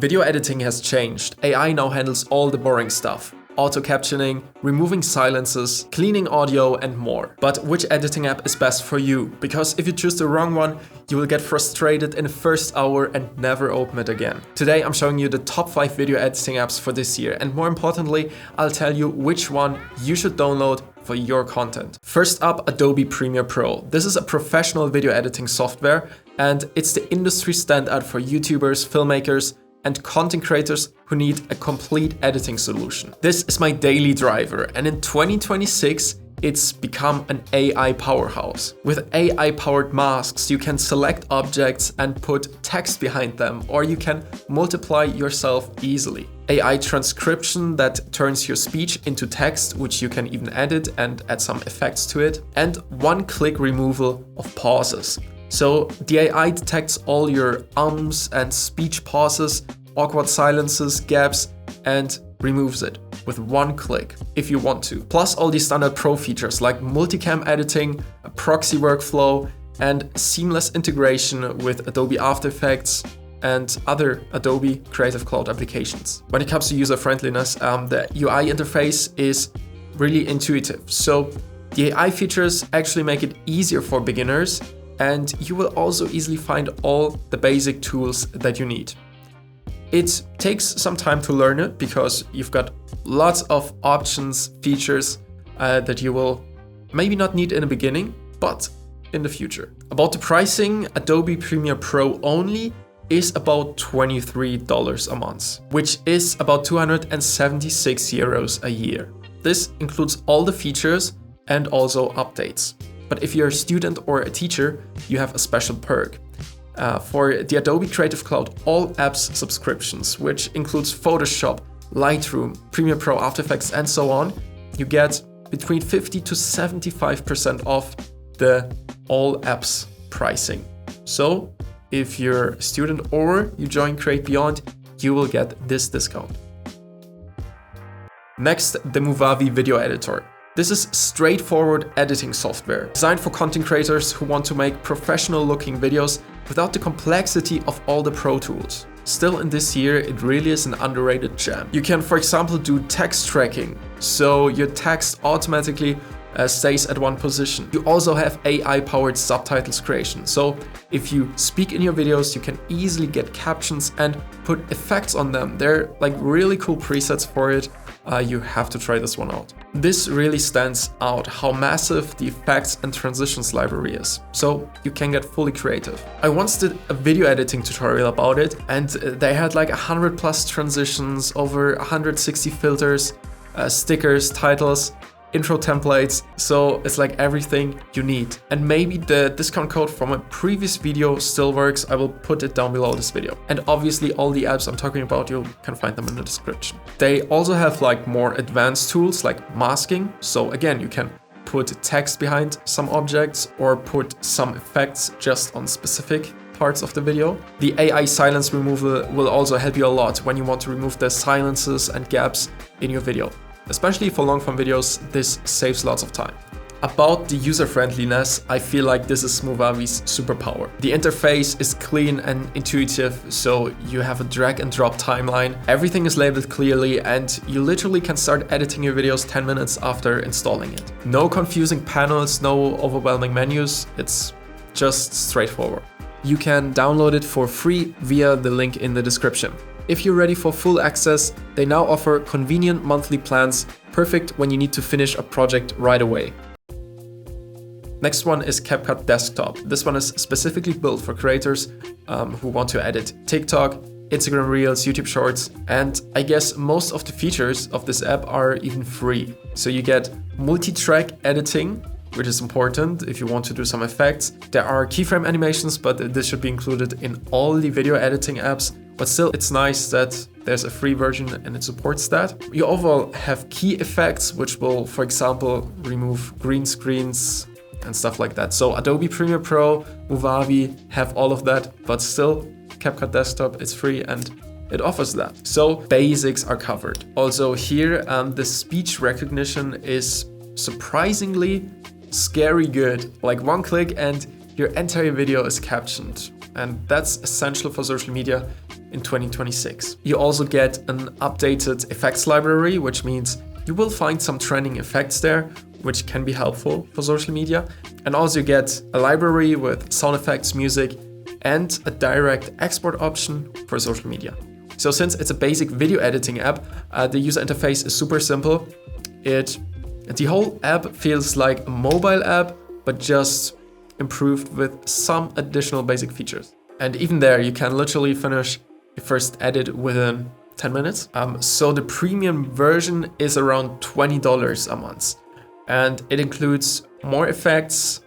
Video editing has changed. AI now handles all the boring stuff. Auto captioning, removing silences, cleaning audio and more. But which editing app is best for you? Because if you choose the wrong one, you will get frustrated in the first hour and never open it again. Today I'm showing you the top 5 video editing apps for this year, and more importantly, I'll tell you which one you should download for your content. First up, Adobe Premiere Pro. This is a professional video editing software, and it's the industry standard for YouTubers, filmmakers, and content creators who need a complete editing solution. This is my daily driver, and in 2026, it's become an AI powerhouse. With AI-powered masks, you can select objects and put text behind them, or you can multiply yourself easily. AI transcription that turns your speech into text, which you can even edit and add some effects to it, and one-click removal of pauses. So the AI detects all your ums and speech pauses, awkward silences, gaps, and removes it with one click if you want to. Plus all these standard pro features like multicam editing, a proxy workflow, and seamless integration with Adobe After Effects and other Adobe Creative Cloud applications. When it comes to user friendliness, the UI interface is really intuitive. So the AI features actually make it easier for beginners, and you will also easily find all the basic tools that you need. It takes some time to learn it because you've got lots of options, features that you will maybe not need in the beginning, but in the future. About the pricing, Adobe Premiere Pro only is about $23 a month, which is about 276 euros a year. This includes all the features and also updates. But if you're a student or a teacher, you have a special perk. For the Adobe Creative Cloud All Apps subscriptions, which includes Photoshop, Lightroom, Premiere Pro, After Effects, and so on, you get between 50 to 75% off the All Apps pricing. So if you're a student or you join Create Beyond, you will get this discount. Next, the Movavi video editor. This is straightforward editing software designed for content creators who want to make professional looking videos without the complexity of all the pro tools. Still, in this year, it really is an underrated gem. You can, for example, do text tracking, so your text automatically stays at one position. You also have AI-powered subtitles creation, so if you speak in your videos, you can easily get captions and put effects on them. They're like really cool presets for it. You have to try this one out. This really stands out how massive the effects and transitions library is, so you can get fully creative. I once did a video editing tutorial about it, and they had like 100 plus transitions, over 160 filters, stickers, titles, intro templates, so it's like everything you need. And maybe the discount code from a previous video still works. I will put it down below this video. And obviously all the apps I'm talking about, you can find them in the description. They also have like more advanced tools like masking. So again, you can put text behind some objects or put some effects just on specific parts of the video. The AI silence removal will also help you a lot when you want to remove the silences and gaps in your video. Especially for long-form videos, this saves lots of time. About the user-friendliness, I feel like this is Movavi's superpower. The interface is clean and intuitive, so you have a drag and drop timeline. Everything is labeled clearly, and you literally can start editing your videos 10 minutes after installing it. No confusing panels, no overwhelming menus, it's just straightforward. You can download it for free via the link in the description. If you're ready for full access, they now offer convenient monthly plans, perfect when you need to finish a project right away. Next one is CapCut Desktop. This one is specifically built for creators who want to edit TikTok, Instagram Reels, YouTube Shorts, and I guess most of the features of this app are even free. So you get multi-track editing, which is important if you want to do some effects. There are keyframe animations, but this should be included in all the video editing apps. But still, it's nice that there's a free version and it supports that. You overall have key effects, which will, for example, remove green screens and stuff like that. So Adobe Premiere Pro, Movavi have all of that, but still, CapCut Desktop is free and it offers that. So basics are covered. Also here, the speech recognition is surprisingly scary good. Like one click and your entire video is captioned. And that's essential for social media. in 2026. You also get an updated effects library, which means you will find some trending effects there, which can be helpful for social media. And also you get a library with sound effects, music, and a direct export option for social media. So since it's a basic video editing app, the user interface is super simple. The whole app feels like a mobile app, but just improved with some additional basic features. And even there, you can literally finish your first edit within 10 minutes. So the premium version is around $20 a month. And it includes more effects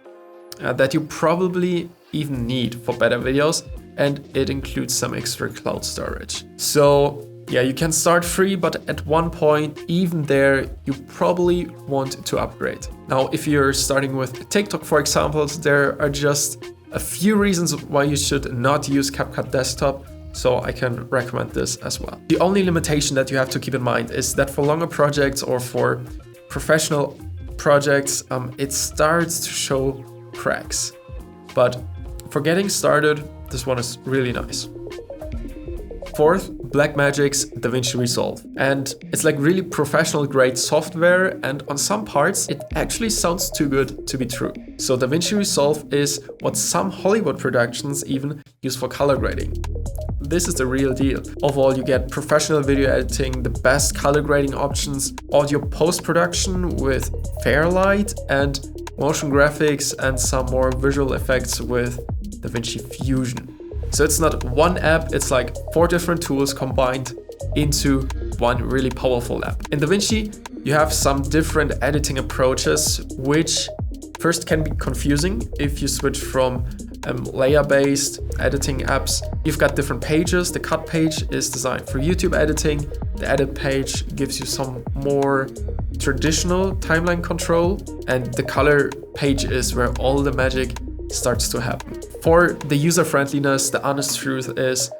that you probably even need for better videos. And it includes some extra cloud storage. So yeah, you can start free, but at one point, even there, you probably want to upgrade. Now, if you're starting with TikTok, for example, there are just a few reasons why you should not use CapCut Desktop. So I can recommend this as well. The only limitation that you have to keep in mind is that for longer projects or for professional projects, it starts to show cracks. But for getting started, this one is really nice. Fourth, Blackmagic's DaVinci Resolve. And it's like really professional grade software, and on some parts it actually sounds too good to be true. So DaVinci Resolve is what some Hollywood productions even use for color grading. This is the real deal. Overall, you get professional video editing, the best color grading options, audio post-production with Fairlight, and motion graphics and some more visual effects with DaVinci Fusion. So it's not one app, it's like 4 different tools combined into one really powerful app. In DaVinci, you have some different editing approaches, which first can be confusing if you switch from layer-based editing apps. You've got different pages. The cut page is designed for YouTube editing. The edit page gives you some more traditional timeline control, and the color page is where all the magic starts to happen. For the user friendliness, the honest truth is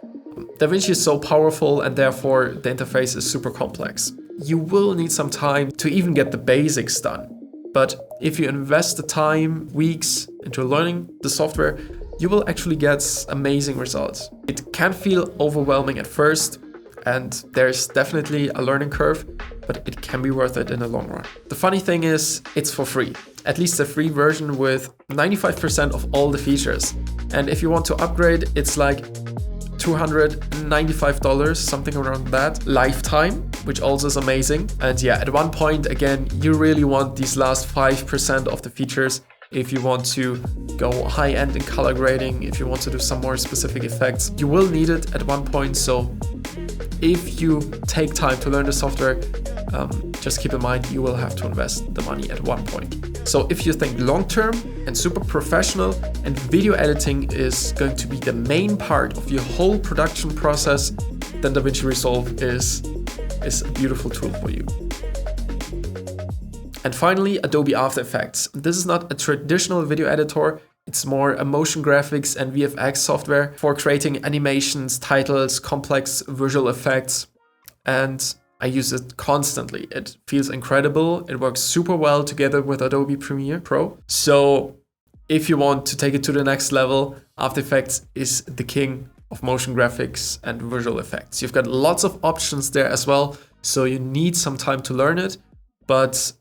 DaVinci is so powerful and therefore the interface is super complex. You will need some time to even get the basics done. But if you invest the time, weeks into learning the software, you will actually get amazing results. It can feel overwhelming at first, and there's definitely a learning curve, but it can be worth it in the long run. The funny thing is, it's for free. At least the free version with 95% of all the features. And if you want to upgrade, it's like $295, something around that, lifetime, which also is amazing. And yeah, at one point, again, you really want these last 5% of the features if you want to go high-end in color grading, if you want to do some more specific effects. You will need it at one point, so if you take time to learn the software, just keep in mind you will have to invest the money at one point. So if you think long-term and super professional and video editing is going to be the main part of your whole production process, then DaVinci Resolve is a beautiful tool for you. And finally, Adobe After Effects. This is not a traditional video editor. It's more a motion graphics and VFX software for creating animations, titles, complex visual effects. And I use it constantly. It feels incredible. It works super well together with Adobe Premiere Pro. So if you want to take it to the next level, After Effects is the king of motion graphics and visual effects. You've got lots of options there as well, so you need some time to learn it. But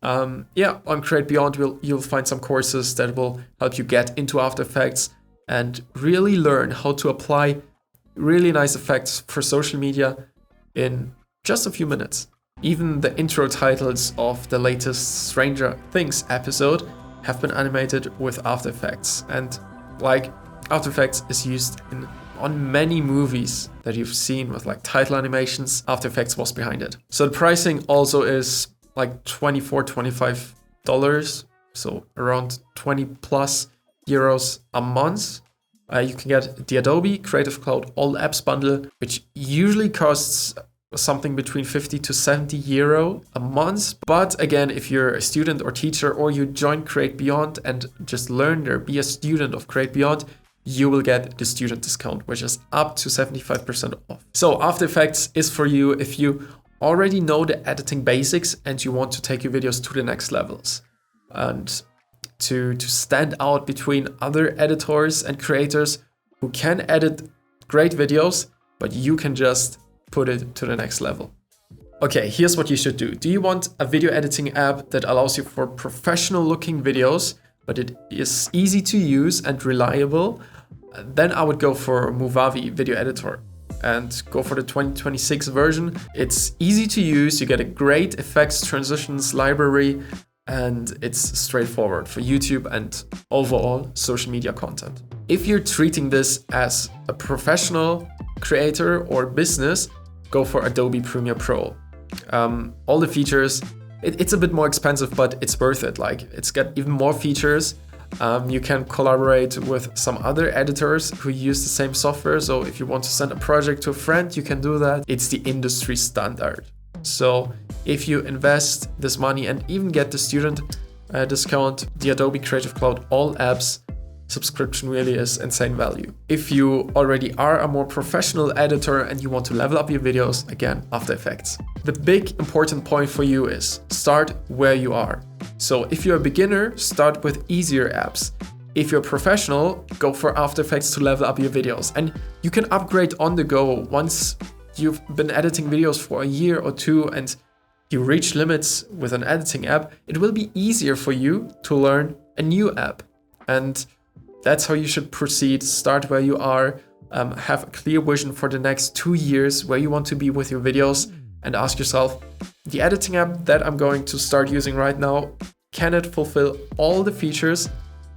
yeah, on Create Beyond, you'll find some courses that will help you get into After Effects and really learn how to apply really nice effects for social media in just a few minutes. Even the intro titles of the latest Stranger Things episode have been animated with After Effects. And like After Effects is used on many movies that you've seen with like title animations. After Effects was behind it. So the pricing also is like $24-25, so around 20 plus euros a month. You can get the Adobe Creative Cloud All Apps bundle, which usually costs something between 50 to 70 euro a month. But again, if you're a student or teacher, or you join Create Beyond and just learn there, be a student of Create Beyond, you will get the student discount, which is up to 75% off. So After Effects is for you if you already know the editing basics and you want to take your videos to the next levels and to stand out between other editors and creators who can edit great videos but you can just put it to the next level. Okay, here's what you should do. Do you want a video editing app that allows you for professional looking videos, but it is easy to use and reliable? Then I would go for Movavi video editor and go for the 2026 version. It's easy to use, you get a great effects transitions library, and it's straightforward for YouTube and overall social media content. If you're treating this as a professional creator or business, go for Adobe Premiere Pro. All the features, it's a bit more expensive, but it's worth it. Like, it's got even more features. You can collaborate with some other editors who use the same software. So if you want to send a project to a friend, you can do that. It's the industry standard. So if you invest this money and even get the student discount, the Adobe Creative Cloud All Apps subscription really is insane value. If you already are a more professional editor and you want to level up your videos, again, After Effects. The big important point for you is start where you are. So if you're a beginner, start with easier apps. If you're a professional, go for After Effects to level up your videos. And you can upgrade on the go once you've been editing videos for a year or two and you reach limits with an editing app. It will be easier for you to learn a new app. And that's how you should proceed. Start where you are, have a clear vision for the next 2 years where you want to be with your videos, and ask yourself, the editing app that I'm going to start using right now, can it fulfill all the features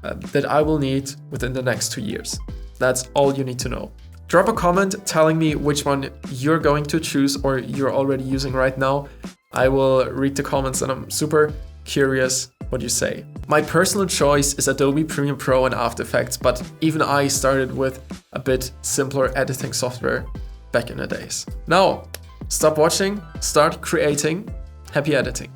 that I will need within the next 2 years? That's all you need to know. Drop a comment telling me which one you're going to choose or you're already using right now. I will read the comments and I'm super curious what you say. My personal choice is Adobe Premiere Pro and After Effects, but even I started with a bit simpler editing software back in the days. Now, stop watching, start creating. Happy editing.